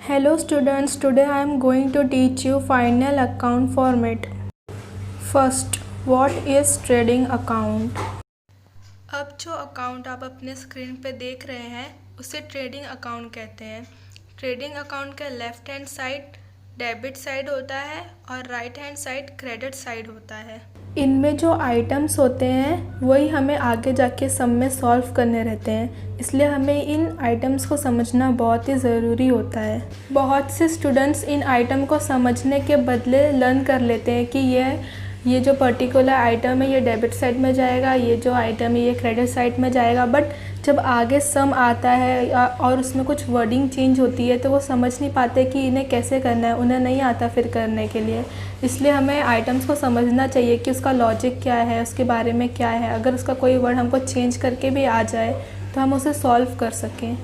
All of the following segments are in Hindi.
Hello students, today I am going to teach you final account format. First, what is trading account? अब जो अकाउंट आप अपने स्क्रीन पे देख रहे हैं उसे ट्रेडिंग अकाउंट कहते हैं। ट्रेडिंग अकाउंट के left hand side debit side होता है और right hand side credit side होता है। इनमें जो आइटम्स होते हैं वही हमें आगे जाके सम में सॉल्व करने रहते हैं, इसलिए हमें इन आइटम्स को समझना बहुत ही ज़रूरी होता है। बहुत से स्टूडेंट्स इन आइटम को समझने के बदले लर्न कर लेते हैं कि ये जो पर्टिकुलर आइटम है ये डेबिट साइड में जाएगा, ये जो आइटम है ये क्रेडिट साइड में जाएगा। बट जब आगे सम आता है और उसमें कुछ वर्डिंग चेंज होती है तो वो समझ नहीं पाते कि इन्हें कैसे करना है, उन्हें नहीं आता फिर करने के लिए। इसलिए हमें आइटम्स को समझना चाहिए कि उसका लॉजिक क्या है, उसके बारे में क्या है। अगर उसका कोई वर्ड हमको चेंज करके भी आ जाए तो हम उसे सॉल्व कर सकें।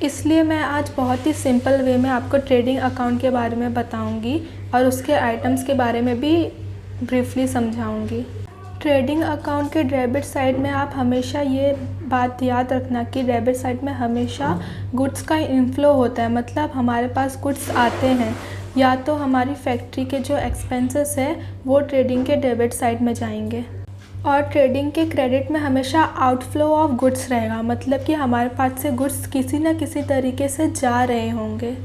इसलिए मैं आज बहुत ही सिंपल वे में आपको ट्रेडिंग अकाउंट के बारे में बताऊंगी और उसके आइटम्स के बारे में भी ब्रीफली समझाऊंगी। ट्रेडिंग अकाउंट के डेबिट साइड में आप हमेशा ये बात याद रखना कि डेबिट साइड में हमेशा गुड्स का इनफ्लो होता है, मतलब हमारे पास गुड्स आते हैं या तो हमारी फैक्ट्री के जो एक्सपेंसेस है वो ट्रेडिंग के डेबिट साइड में जाएंगे। और ट्रेडिंग के क्रेडिट में हमेशा आउटफ्लो ऑफ गुड्स रहेगा, मतलब कि हमारे पास से गुड्स किसी न किसी तरीके से जा रहे होंगे।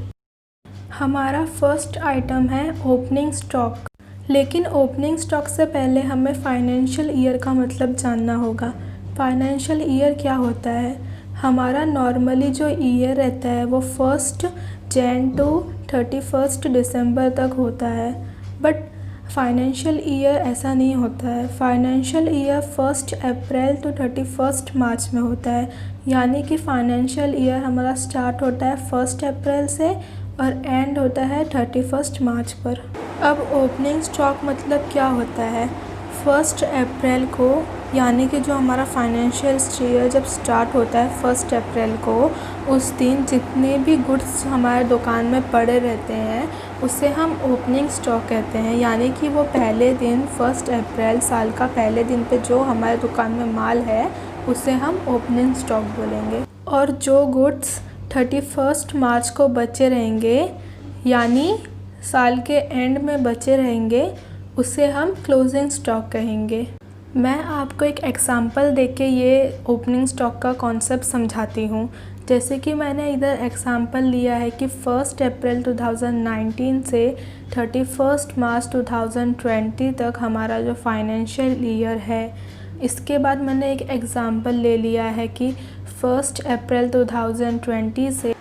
हमारा फर्स्ट आइटम है ओपनिंग स्टॉक। लेकिन ओपनिंग स्टॉक से पहले हमें फाइनेंशियल ईयर का मतलब जानना होगा। फाइनेंशियल ईयर क्या होता है? हमारा नॉर्मली जो ईयर रहता है वो 1 जनवरी टू 31 दिसंबर तक होता है, बट फाइनेंशियल ईयर ऐसा नहीं होता है। फाइनेंशियल ईयर 1 अप्रैल टू 31 मार्च में होता है, यानी कि फाइनेंशियल ईयर हमारा स्टार्ट होता है 1 अप्रैल से और एंड होता है 31 मार्च पर। अब ओपनिंग स्टॉक मतलब क्या होता है? 1 अप्रैल को, यानी कि जो हमारा फाइनेंशियल ईयर जब स्टार्ट होता है 1 अप्रैल को, उस दिन जितने भी गुड्स हमारे दुकान में पड़े रहते हैं उसे हम ओपनिंग स्टॉक कहते हैं। यानी कि वो पहले दिन 1 अप्रैल साल का पहले दिन पे जो हमारे दुकान में माल है उसे हम ओपनिंग स्टॉक बोलेंगे। और जो गुड्स 31 मार्च को बचे रहेंगे, यानी साल के एंड में बचे रहेंगे, उसे हम क्लोजिंग स्टॉक कहेंगे। मैं आपको एक एग्ज़ाम्पल देके ये ओपनिंग स्टॉक का कॉन्सेप्ट समझाती हूँ। जैसे कि मैंने इधर एग्ज़ाम्पल लिया है कि 1 अप्रैल 2019 से 31 मार्च 2020 तक हमारा जो फाइनेंशियल ईयर है। इसके बाद मैंने एक एग्ज़ाम्पल ले लिया है कि 1 अप्रैल 2020 से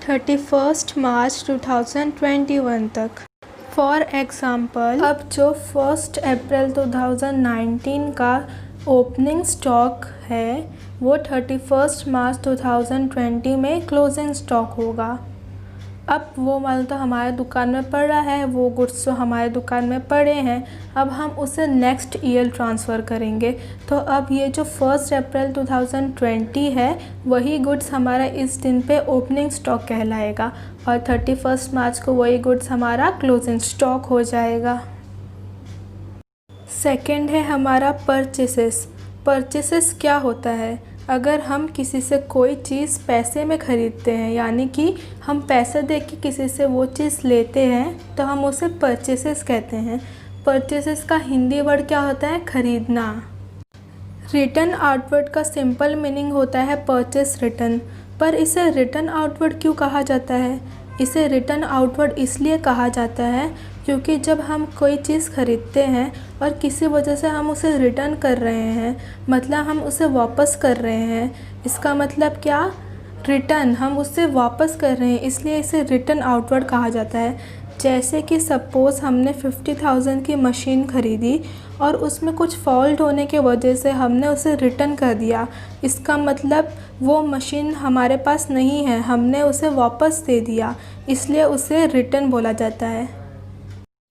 31 मार्च 2021 तक। फॉर एग्ज़ाम्पल, अब जो 1 अप्रैल 2019 का ओपनिंग स्टॉक है वो 31 मार्च 2020 में क्लोजिंग स्टॉक होगा। अब वो माल तो हमारे दुकान में पड़ रहा है, वो गुड्स जो हमारे दुकान में पड़े हैं, अब हम उसे नेक्स्ट ईयर ट्रांसफ़र करेंगे। तो अब ये जो 1 अप्रैल 2020 है वही गुड्स हमारा इस दिन पे ओपनिंग स्टॉक कहलाएगा और 31 मार्च को वही गुड्स हमारा क्लोजिंग स्टॉक हो जाएगा। सेकंड है हमारा परचेसेस। परचेसेस क्या होता है? अगर हम किसी से कोई चीज़ पैसे में ख़रीदते हैं, यानी कि हम पैसे दे के किसी से वो चीज़ लेते हैं, तो हम उसे परचेसेस कहते हैं। परचेसेस का हिंदी वर्ड क्या होता है? ख़रीदना। रिटर्न आउटवर्ड का सिंपल मीनिंग होता है परचेस रिटर्न, पर इसे रिटर्न आउटवर्ड क्यों कहा जाता है? इसे रिटर्न आउटवर्ड इसलिए कहा जाता है क्योंकि जब हम कोई चीज़ ख़रीदते हैं और किसी वजह से हम उसे रिटर्न कर रहे हैं, मतलब हम उसे वापस कर रहे हैं, इसका मतलब क्या? रिटर्न, हम उससे वापस कर रहे हैं, इसलिए इसे रिटर्न आउटवर्ड कहा जाता है। जैसे कि सपोज़ हमने 50,000 की मशीन ख़रीदी और उसमें कुछ फॉल्ट होने की वजह से हमने उसे रिटर्न कर दिया, इसका मतलब वो मशीन हमारे पास नहीं है, हमने उसे वापस दे दिया, इसलिए उसे रिटर्न बोला जाता है।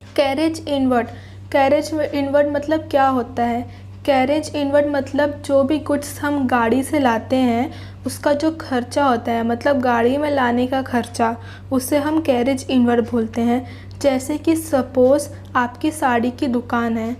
Carriage inward. कैरेज इनवर्ड मतलब क्या होता है? कैरेज इनवर्ड मतलब जो भी गुड्स हम गाड़ी से लाते हैं उसका जो खर्चा होता है, मतलब गाड़ी में लाने का खर्चा, उसे हम कैरेज इनवर्ड बोलते हैं। जैसे कि सपोज़ आपकी साड़ी की दुकान है,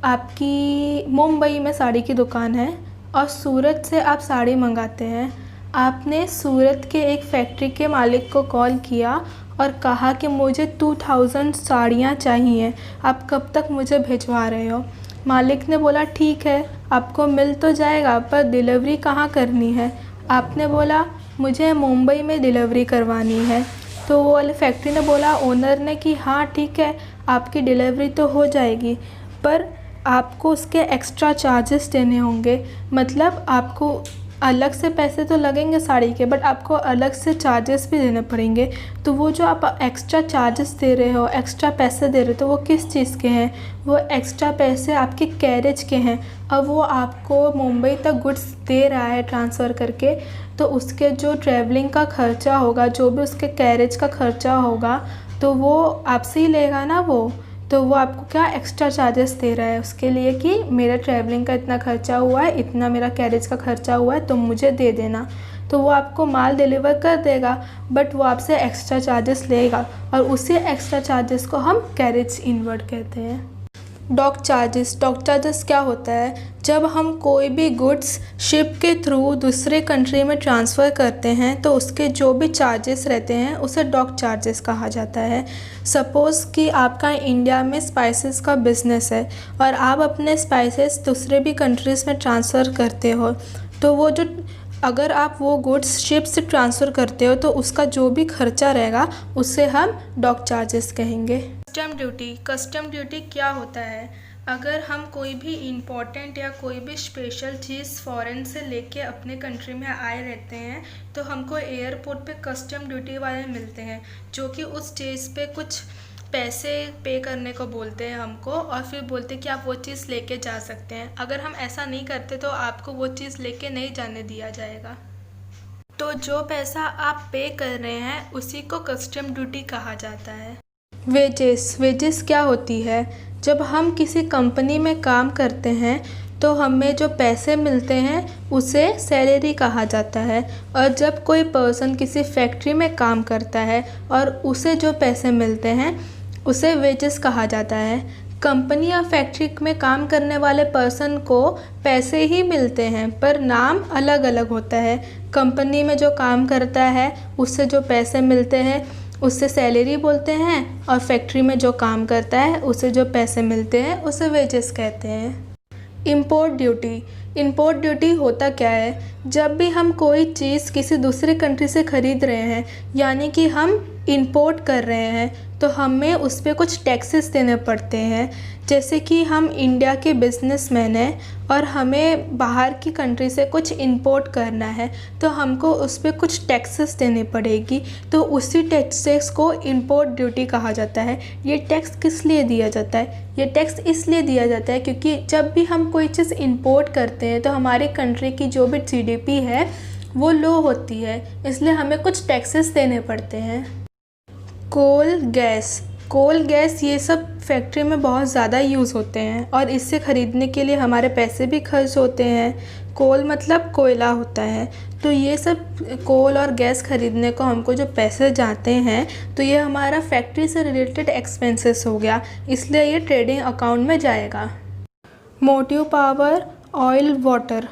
आपकी मुंबई में साड़ी की दुकान है और सूरत से आप साड़ी मंगाते हैं। आपने सूरत के एक फैक्ट्री के मालिक को कॉल किया और कहा कि मुझे 2000 साड़ियाँ चाहिए, आप कब तक मुझे भिजवा रहे हो। मालिक ने बोला ठीक है, आपको मिल तो जाएगा, पर डिलीवरी कहाँ करनी है। आपने बोला मुझे मुंबई में डिलीवरी करवानी है। तो वो वाले फैक्ट्री ने बोला, ओनर ने, कि हाँ ठीक है, आपकी डिलीवरी तो हो जाएगी, पर आपको उसके एक्स्ट्रा चार्जेस देने होंगे। मतलब आपको अलग से पैसे तो लगेंगे साड़ी के, बट आपको अलग से चार्जेस भी देने पड़ेंगे। तो वो जो आप एक्स्ट्रा चार्जेस दे रहे हो, एक्स्ट्रा पैसे दे रहे हो, तो वो किस चीज़ के हैं? वो एक्स्ट्रा पैसे आपके कैरेज के हैं। अब वो आपको मुंबई तक गुड्स दे रहा है ट्रांसफ़र करके, तो उसके जो ट्रैवलिंग का ख़र्चा होगा, जो भी उसके कैरेज का ख़र्चा होगा, तो वो आपसे ही लेगा ना वो। तो वो आपको क्या एक्स्ट्रा चार्जेस दे रहा है उसके लिए कि मेरा ट्रैवलिंग का इतना ख़र्चा हुआ है, इतना मेरा कैरेज का ख़र्चा हुआ है, तो मुझे दे देना। तो वो आपको माल डिलीवर कर देगा, बट वो आपसे एक्स्ट्रा चार्जेस लेगा, और उसी एक्स्ट्रा चार्जेस को हम कैरेज इनवर्ड कहते हैं। डॉक चार्जेस क्या होता है? जब हम कोई भी गुड्स शिप के थ्रू दूसरे कंट्री में ट्रांसफ़र करते हैं, तो उसके जो भी चार्जेस रहते हैं उसे डॉक चार्जेस कहा जाता है। सपोज़ कि आपका इंडिया में स्पाइसेस का बिज़नेस है और आप अपने स्पाइसेस दूसरे भी कंट्रीज़ में ट्रांसफ़र करते हो, तो वो जो अगर आप वो गुड्स शिप से ट्रांसफ़र करते हो, तो उसका जो भी खर्चा रहेगा उसे हम डॉक चार्जेस कहेंगे। कस्टम ड्यूटी क्या होता है? अगर हम कोई भी इम्पोर्टेंट या कोई भी स्पेशल चीज़ फ़ॉरेन से लेके अपने कंट्री में आए रहते हैं, तो हमको एयरपोर्ट पे कस्टम ड्यूटी वाले मिलते हैं, जो कि उस चीज़ पे कुछ पैसे पे करने को बोलते हैं हमको, और फिर बोलते हैं कि आप वो चीज़ लेके जा सकते हैं। अगर हम ऐसा नहीं करते तो आपको वो चीज़ लेके नहीं जाने दिया जाएगा। तो जो पैसा आप पे कर रहे हैं उसी को कस्टम ड्यूटी कहा जाता है। वेजेस क्या होती है? जब हम किसी कंपनी में काम करते हैं तो हमें जो पैसे मिलते हैं उसे सैलरी कहा जाता है, और जब कोई पर्सन किसी फैक्ट्री में काम करता है और उसे जो पैसे मिलते हैं उसे वेजेस कहा जाता है। कंपनी या फैक्ट्री में काम करने वाले पर्सन को पैसे ही मिलते हैं, पर नाम अलग अलग होता है। कंपनी में जो काम करता है उससे जो पैसे मिलते हैं उससे सैलरी बोलते हैं, और फैक्ट्री में जो काम करता है उसे जो पैसे मिलते हैं उसे वेजेस कहते हैं। इम्पोर्ट ड्यूटी होता क्या है? जब भी हम कोई चीज़ किसी दूसरे कंट्री से ख़रीद रहे हैं, यानी कि हम इंपोर्ट कर रहे हैं, तो हमें उस पर कुछ टैक्सेस देने पड़ते हैं। जैसे कि हम इंडिया के बिजनेसमैन हैं और हमें बाहर की कंट्री से कुछ इंपोर्ट करना है, तो हमको उस पर कुछ टैक्सेस देने पड़ेगी, तो उसी टैक्सेस को इंपोर्ट ड्यूटी कहा जाता है। ये टैक्स किस लिए दिया जाता है? ये टैक्स इसलिए दिया जाता है क्योंकि जब भी हम कोई चीज़ इंपोर्ट करते हैं तो हमारी कंट्री की जो भी जीडीपी है वो लो होती है, इसलिए हमें कुछ टैक्सेस देने पड़ते हैं। कोल गैस ये सब फैक्ट्री में बहुत ज़्यादा यूज़ होते हैं, और इससे ख़रीदने के लिए हमारे पैसे भी खर्च होते हैं। कोल मतलब कोयला होता है, तो ये सब कोल और गैस ख़रीदने को हमको जो पैसे जाते हैं, तो ये हमारा फैक्ट्री से रिलेटेड एक्सपेंसेस हो गया, इसलिए ये ट्रेडिंग अकाउंट में जाएगा। Motive power, oil, water.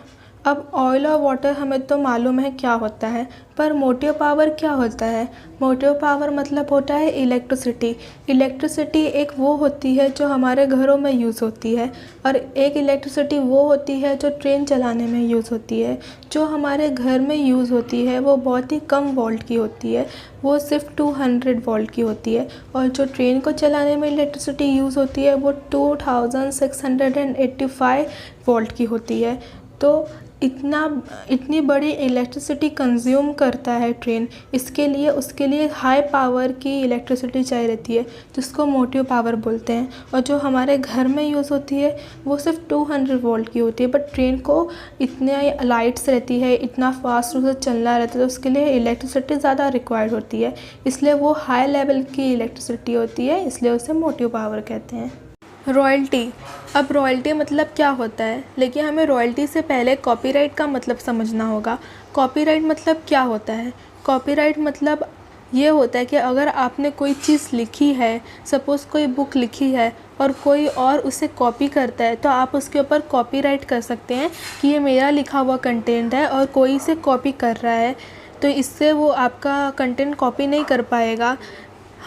अब ऑयल और वाटर हमें तो मालूम है क्या होता है, पर मोटिव पावर क्या होता है? मोटिव पावर मतलब होता है इलेक्ट्रिसिटी। इलेक्ट्रिसिटी एक वो होती है जो हमारे घरों में यूज़ होती है, और एक इलेक्ट्रिसिटी वो होती है जो ट्रेन चलाने में यूज़ होती है। जो हमारे घर में यूज़ होती है वो बहुत ही कम वोल्ट की होती है, वो सिर्फ 200 वोल्ट की होती है, और जो ट्रेन को चलाने में इलेक्ट्रिसिटी यूज़ होती है वो 2685 वोल्ट की होती है। तो इतनी बड़ी इलेक्ट्रिसिटी कंज्यूम करता है ट्रेन, उसके लिए हाई पावर की इलेक्ट्रिसिटी चाहिए रहती है, जिसको मोटिव पावर बोलते हैं। और जो हमारे घर में यूज़ होती है वो सिर्फ 200 वोल्ट की होती है, बट ट्रेन को इतने लाइट्स रहती है, इतना फास्ट उसे चलना रहता है, तो उसके लिए इलेक्ट्रिसिटी ज़्यादा रिक्वायर्ड होती है, इसलिए वो हाई लेवल की इलेक्ट्रिसिटी होती है, इसलिए उसे मोटिव पावर कहते हैं। रॉयल्टी। अब रॉयल्टी मतलब क्या होता है, लेकिन हमें रॉयल्टी से पहले कॉपीराइट का मतलब समझना होगा। कॉपीराइट मतलब क्या होता है? कॉपीराइट मतलब ये होता है कि अगर आपने कोई चीज़ लिखी है, सपोज़ कोई बुक लिखी है और कोई और उसे कॉपी करता है, तो आप उसके ऊपर कॉपीराइट कर सकते हैं कि ये मेरा लिखा हुआ कंटेंट है और कोई इसे कॉपी कर रहा है, तो इससे वो आपका कंटेंट कॉपी नहीं कर पाएगा।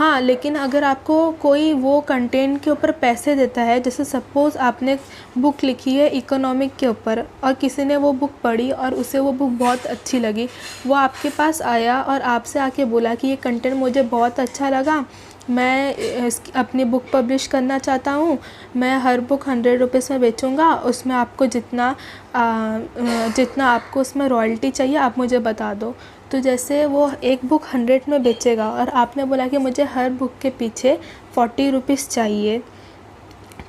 हाँ, लेकिन अगर आपको कोई वो कंटेंट के ऊपर पैसे देता है, जैसे सपोज़ आपने बुक लिखी है इकोनॉमिक के ऊपर और किसी ने वो बुक पढ़ी और उसे वो बुक बहुत अच्छी लगी, वो आपके पास आया और आपसे आके बोला कि ये कंटेंट मुझे बहुत अच्छा लगा, मैं अपनी बुक पब्लिश करना चाहता हूँ, मैं हर बुक 100 रुपीज़ में बेचूँगा, उसमें आपको जितना आपको उसमें रॉयल्टी चाहिए आप मुझे बता दो। तो जैसे वो एक बुक 100 में बेचेगा और आपने बोला कि मुझे हर बुक के पीछे 40 रुपीज़ चाहिए,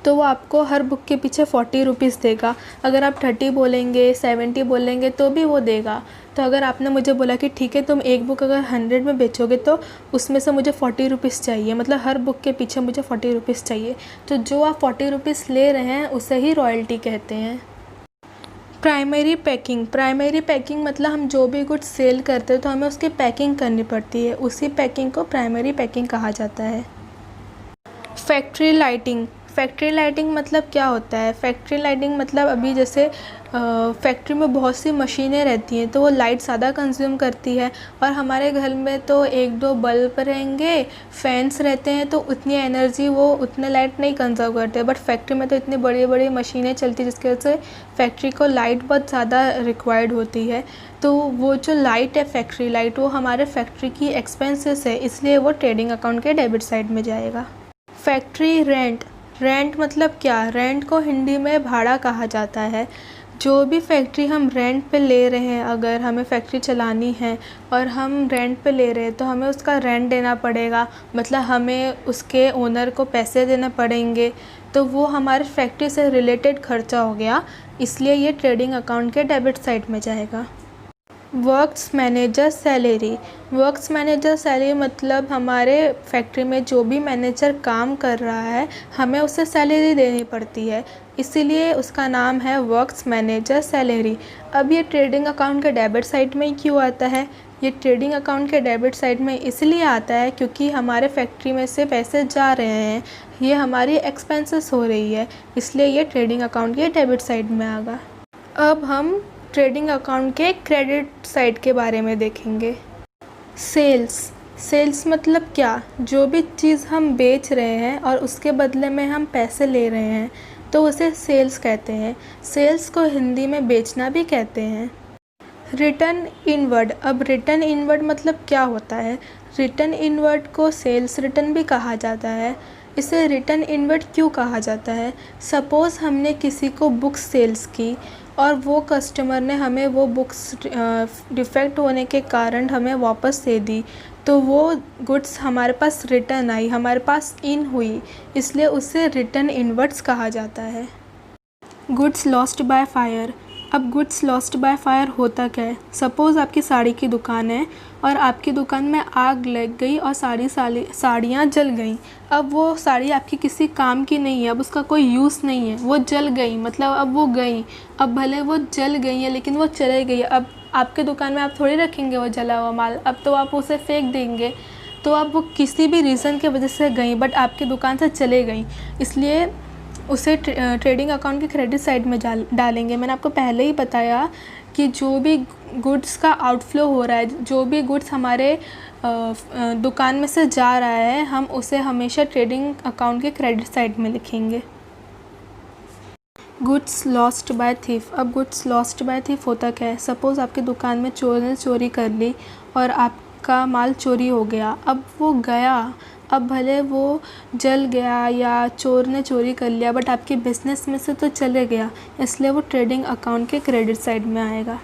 तो वो आपको हर बुक के पीछे 40 रुपीज़ देगा। अगर आप 30 बोलेंगे, 70 बोलेंगे तो भी वो देगा। तो अगर आपने मुझे बोला कि ठीक है तुम एक बुक अगर 100 में बेचोगे तो उसमें से मुझे 40 रुपीज़ चाहिए, मतलब हर बुक के पीछे मुझे 40 रुपीज़ चाहिए, तो जो आप 40 रुपीज़ ले रहे हैं उसे ही रॉयल्टी कहते हैं। प्राइमरी पैकिंग मतलब हम जो भी गुड्स सेल करते हैं तो हमें उसकी पैकिंग करनी पड़ती है, उसी पैकिंग को प्राइमरी पैकिंग कहा जाता है। फैक्ट्री लाइटिंग मतलब क्या होता है? फैक्ट्री लाइटिंग मतलब अभी जैसे फैक्ट्री में बहुत सी मशीनें रहती हैं तो वो लाइट ज़्यादा कंज्यूम करती है, और हमारे घर में तो 1-2 बल्ब रहेंगे, फैंस रहते हैं, तो उतनी एनर्जी वो उतने लाइट नहीं कंजर्व करते। बट फैक्ट्री में तो इतनी बड़ी बड़ी मशीनें चलती है जिसकी वजह से फैक्ट्री को लाइट बहुत ज़्यादा रिक्वायर्ड होती है। तो वो जो लाइट है फैक्ट्री लाइट, वो हमारे फैक्ट्री की एक्सपेंसेस है, इसलिए वो ट्रेडिंग अकाउंट के डेबिट साइड में जाएगा। फैक्ट्री रेंट मतलब क्या? रेंट को हिंदी में भाड़ा कहा जाता है। जो भी फैक्ट्री हम रेंट पे ले रहे हैं, अगर हमें फैक्ट्री चलानी है और हम रेंट पे ले रहे हैं तो हमें उसका रेंट देना पड़ेगा, मतलब हमें उसके ओनर को पैसे देने पड़ेंगे, तो वो हमारे फैक्ट्री से रिलेटेड खर्चा हो गया, इसलिए ये ट्रेडिंग अकाउंट के डेबिट साइड में जाएगा। वर्क्स मैनेजर सैलरी मतलब हमारे फैक्ट्री में जो भी मैनेजर काम कर रहा है हमें उसे सैलरी देनी पड़ती है, इसीलिए उसका नाम है वर्क्स मैनेजर सैलरी। अब ये ट्रेडिंग अकाउंट के डेबिट साइड में क्यों आता है? ये ट्रेडिंग अकाउंट के डेबिट साइड में इसलिए आता है क्योंकि हमारे फैक्ट्री में से पैसे जा रहे हैं, ये हमारी एक्सपेंसेस हो रही है, इसलिए ये ट्रेडिंग अकाउंट के डेबिट साइड में आएगा। अब हम ट्रेडिंग अकाउंट के क्रेडिट साइड के बारे में देखेंगे। सेल्स मतलब क्या? जो भी चीज़ हम बेच रहे हैं और उसके बदले में हम पैसे ले रहे हैं तो उसे सेल्स कहते हैं। सेल्स को हिंदी में बेचना भी कहते हैं। रिटर्न इनवर्ड, अब रिटर्न इनवर्ड मतलब क्या होता है? रिटर्न इनवर्ड को सेल्स रिटर्न भी कहा जाता है। इसे रिटर्न इनवर्ड क्यों कहा जाता है? सपोज़ हमने किसी को बुक्स सेल्स की और वो कस्टमर ने हमें वो बुक्स डिफेक्ट होने के कारण हमें वापस दे दी, तो वो गुड्स हमारे पास रिटर्न आई, हमारे पास इन हुई, इसलिए उसे रिटर्न इनवर्ड्स कहा जाता है। गुड्स लॉस्ट बाय फायर, अब गुड्स लॉस्ट बाय फायर होता क्या है? सपोज़ आपकी साड़ी की दुकान है और आपकी दुकान में आग लग गई और साड़ियाँ जल गई। अब वो साड़ी आपकी किसी काम की नहीं है, अब उसका कोई यूज़ नहीं है, वो जल गई, मतलब अब वो गई, अब भले वो जल गई है लेकिन वो चले गई। अब आपके दुकान में आप थोड़ी रखेंगे वो जला हुआ माल, अब तो आप उसे फेंक देंगे। तो अब वो किसी भी रीज़न की वजह से गई बट आपकी दुकान से चले गई, इसलिए उसे ट्रेडिंग अकाउंट के क्रेडिट साइड में डालेंगे। मैंने आपको पहले ही बताया कि जो भी गुड्स का आउटफ्लो हो रहा है, जो भी गुड्स हमारे दुकान में से जा रहा है, हम उसे हमेशा ट्रेडिंग अकाउंट के क्रेडिट साइड में लिखेंगे। गुड्स लॉस्ट बाय थीफ, अब गुड्स लॉस्ट बाय थीफ होता क्या है? सपोज़ आपकी दुकान में चोर ने चोरी कर ली और आपका माल चोरी हो गया, अब वो गया, अब भले वो जल गया या चोर ने चोरी कर लिया बट आपके बिज़नेस में से तो चले गया, इसलिए वो ट्रेडिंग अकाउंट के क्रेडिट साइड में आएगा।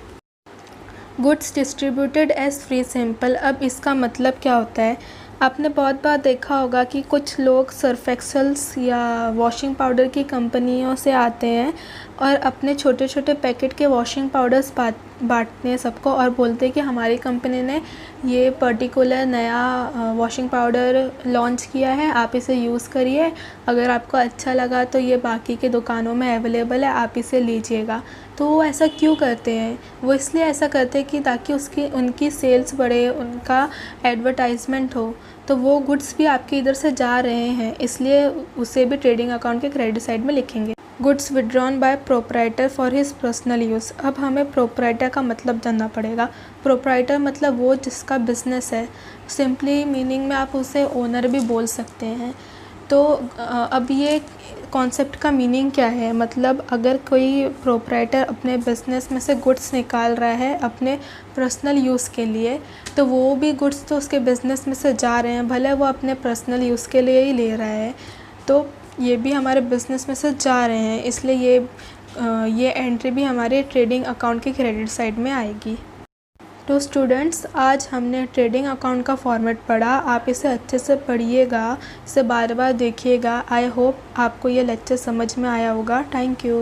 Goods distributed as free sample, अब इसका मतलब क्या होता है? आपने बहुत बार देखा होगा कि कुछ लोग सर्फ एक्सेल्स या वॉशिंग पाउडर की कंपनियों से आते हैं और अपने छोटे छोटे पैकेट के वॉशिंग पाउडर्स बांटते हैं सबको और बोलते हैं कि हमारी कंपनी ने ये पर्टिकुलर नया वॉशिंग पाउडर लॉन्च किया है, आप इसे यूज़ करिए, अगर आपको अच्छा लगा तो ये बाकी के दुकानों में अवेलेबल है, आप इसे लीजिएगा। तो वो ऐसा क्यों करते हैं? वो इसलिए ऐसा करते हैं कि ताकि उनकी सेल्स बढ़े, उनका एडवर्टाइजमेंट हो, तो वो गुड्स भी आपके इधर से जा रहे हैं, इसलिए उसे भी ट्रेडिंग अकाउंट के क्रेडिट साइड में लिखेंगे। Goods withdrawn bye proprietor for his personal use. अब हमें प्रोप्राइटर का मतलब जानना पड़ेगा। प्रोप्राइटर मतलब वो जिसका बिजनेस है, सिंपली मीनिंग में आप उसे ओनर भी बोल सकते हैं। तो अब ये कॉन्सेप्ट का मीनिंग क्या है, मतलब अगर कोई प्रोप्राइटर अपने बिज़नेस में से गुड्स निकाल रहा है अपने पर्सनल यूज़ के लिए, तो वो भी गुड्स तो उसके बिज़नेस में से जा रहे हैं, भले वो अपने पर्सनल यूज़ के लिए ही ले रहा है, तो ये भी हमारे बिज़नेस में से जा रहे हैं, इसलिए ये एंट्री भी हमारे ट्रेडिंग अकाउंट की क्रेडिट साइड में आएगी। तो स्टूडेंट्स, आज हमने ट्रेडिंग अकाउंट का फॉर्मेट पढ़ा। आप इसे अच्छे से पढ़िएगा, इसे बार बार देखिएगा। आई होप आपको ये लेक्चर समझ में आया होगा। Thank you.